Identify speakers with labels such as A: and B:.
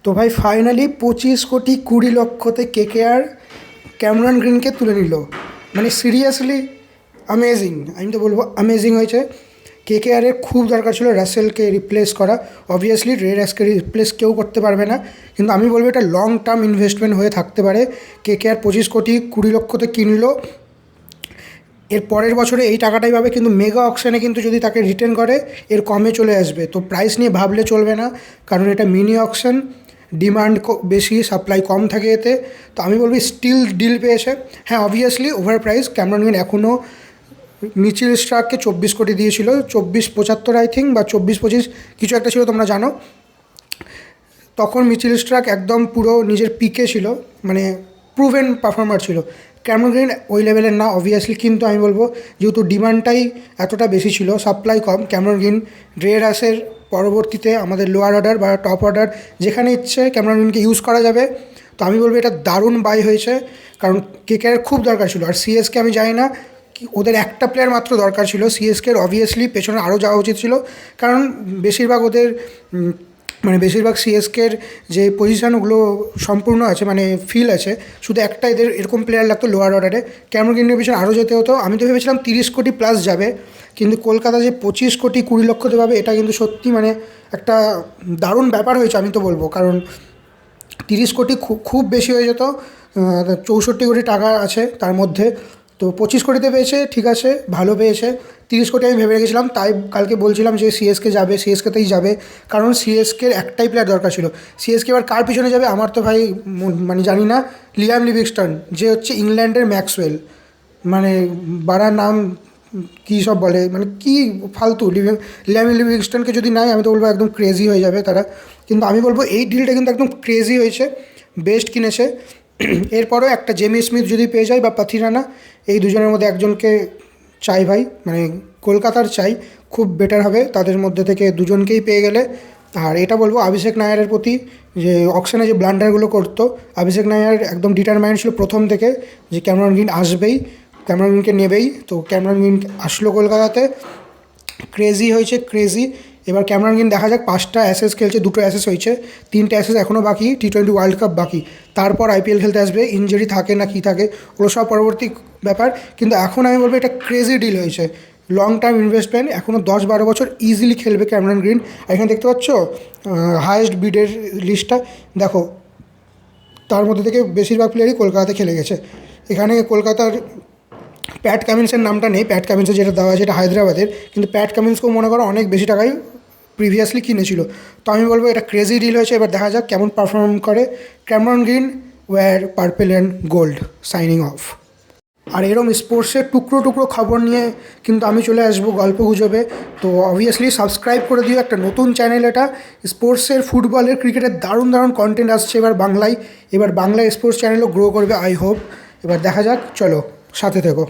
A: তো ভাই ফাইনালি 25 কোটি 20 লক্ষতে কেকেআর ক্যামেরন গ্রিনকে তুলে নিল। মানে সিরিয়াসলি অ্যামেজিং, আমি তো বলবো অ্যামেজিং হয়েছে। কেকেআরের খুব দরকার ছিল রাসেলকে রিপ্লেস করা। অবভিয়াসলি রেডার্সকে রিপ্লেস কেউ করতে পারবে না, কিন্তু আমি বলবো এটা লং টার্ম ইনভেস্টমেন্ট হয়ে থাকতে পারে। কেকেআর 25 কোটি 20 লক্ষতে কিনলো, এর পরের বছরে এই টাকাটাই পাবে, কিন্তু মেগা অকশানে কিন্তু যদি তাকে রিটার্ন করে এর কমে চলে আসবে। তো প্রাইস নিয়ে ভাবলে চলবে না, কারণ এটা মিনি অকশান, ডিমান্ড বেশি, সাপ্লাই কম থাকে এতে। তো আমি বলবো স্টিল ডিল পেয়েছে। হ্যাঁ, obviously over price. Cameron green এখনও মিচেল স্টার্ককে 24 কোটি দিয়েছিল, 24-75 আই থিঙ্ক, বা 24-25 কিছু একটা ছিল, তোমরা জানো। তখন মিচেল স্টার্ক একদম পুরো নিজের পিকে ছিল, মানে প্রুভেন পারফর্মার ছিল। ক্যামেরন গ্রিন ওই লেভেলের না অবভিয়াসলি, কিন্তু আমি বলবো যেহেতু ডিমান্ডটাই এতটা বেশি ছিল, সাপ্লাই কম, ক্যামেরন গ্রিন রেডার্সের পরবর্তীতে আমাদের লোয়ার অর্ডার বা টপ অর্ডার যেখানে ইচ্ছে ক্যামেরন গ্রিনকে ইউজ করা যাবে। তো আমি বলবো এটা দারুণ বাই হয়েছে, কারণ কেকেআর খুব দরকার ছিল। আর সিএসকে আমি জানি না, ওদের একটা প্লেয়ার মাত্র দরকার ছিল। সিএসকের অবভিয়াসলি পেছনে আরও যাওয়া উচিত ছিল, কারণ বেশিরভাগ ওদের বেশিরভাগ সিএসকের যে পজিশানগুলো সম্পূর্ণ আছে, মানে ফিল আছে, শুধু একটা এদের এরকম প্লেয়ার লাগতো লোয়ার অর্ডারে। ক্যামেরন গ্রিনের পিছনে আরও যেতে হতো। আমি তো ভেবেছিলাম 30 কোটি প্লাস যাবে, কিন্তু কলকাতা যে 25 কোটি 20 লক্ষতে পাবে, এটা কিন্তু সত্যি মানে একটা দারুণ ব্যাপার হয়েছে আমি তো বলবো। কারণ 30 কোটি খুব বেশি হয়ে যেত। 64 কোটি টাকা আছে তার মধ্যে, তো 25 কোটিতে পেয়েছে, ঠিক আছে, ভালো পেয়েছে। 30 কোটি আমি ভেবে রেখেছিলাম, তাই কালকে বলছিলাম যে সিএসকে যাবে, সিএসকেতেই যাবে, কারণ সিএসকের একটাই প্লেয়ার দরকার ছিল। সিএসকে এবার কার পিছনে যাবে আমার তো ভাই মানে জানি না। লিয়াম লিভিংস্টন, যে হচ্ছে ইংল্যান্ডের ম্যাক্সওয়েল, মানে বাড়ার নাম কী সব বলে, মানে কি ফালতু। লিয়াম লিভিংস্টনকে যদি নাই, আমি তো বলবো একদম ক্রেজি হয়ে যাবে তারা। কিন্তু আমি বলবো এই ডিলটা কিন্তু একদম ক্রেজি হয়েছে, বেস্ট কিনেছে। এরপরেও একটা জেমি স্মিথ যদি পেয়ে যায় বা পাথিরানা, এই দুজনের মধ্যে একজনকে চাই ভাই, মানে কলকাতার চাই, খুব বেটার হবে তাদের মধ্যে থেকে দুজনকেই পেয়ে গেলে। আর এটা বলবো অভিষেক নায়ারের প্রতি, যে অকশনে যে ব্লান্ডারগুলো করতো, অভিষেক নায়ার একদম ডিটারমাইন্ড ছিল প্রথম থেকে যে ক্যামেরন গ্রিন আসবেই, ক্যামেরন গ্রিনকে নেবেই। তো ক্যামেরন গ্রিন আসলো কলকাতাতে, ক্রেজি হয়েছে ক্রেজি। এবার ক্যামেরন গ্রিন দেখা যাক, 5টা অ্যাসেস খেলছে, 2টো অ্যাসেস হয়েছে, 3টে অ্যাসেস এখনও বাকি, টি20 ওয়ার্ল্ড কাপ বাকি, তারপর আইপিএল খেলতে আসবে। ইনজুরি থাকে না কি থাকে ওগুলো সব পরবর্তী ব্যাপার, কিন্তু এখন আমি বলবো এটা ক্রেজি ডিল হয়েছে। লং টার্ম ইনভেস্টমেন্ট, এখনও 10-12 বছর ইজিলি খেলবে ক্যামেরন গ্রিন। এখানে দেখতে পাচ্ছ হায়েস্ট বিডের লিস্টটা, দেখো তার মধ্যে থেকে বেশিরভাগ প্লেয়ারই কলকাতাতে খেলে গেছে। এখানে কলকাতার প্যাট কামিন্সের নামটা নেই, প্যাট কামিন্সের যেটা দেওয়া আছে এটা হায়দ্রাবাদের, কিন্তু প্যাট কামিন্সকেও মনে করো অনেক বেশি টাকায় প্রিভিয়াসলি কিনেছিল। তো আমি বলবো এটা ক্রেজি ডিল হয়েছে। এবার দেখা যাক কেমন পারফর্ম করে Cameron Green, wear purple and gold, signing off. আর এরম স্পোর্টসের টুকরো টুকরো খবর নিয়ে কিন্তু আমি চলে আসবো গল্প গুজবে। তো অবভিয়াসলি সাবস্ক্রাইব করে দিও, একটা নতুন চ্যানেল এটা। স্পোর্টসের, ফুটবলের, ক্রিকেটের দারুণ দারুণ কন্টেন্ট আসছে এবার বাংলায়। এবার বাংলায় স্পোর্টস চ্যানেলও গ্রো করবে আই হোপ। এবার দেখা যাক, চলো সাথে থেকো।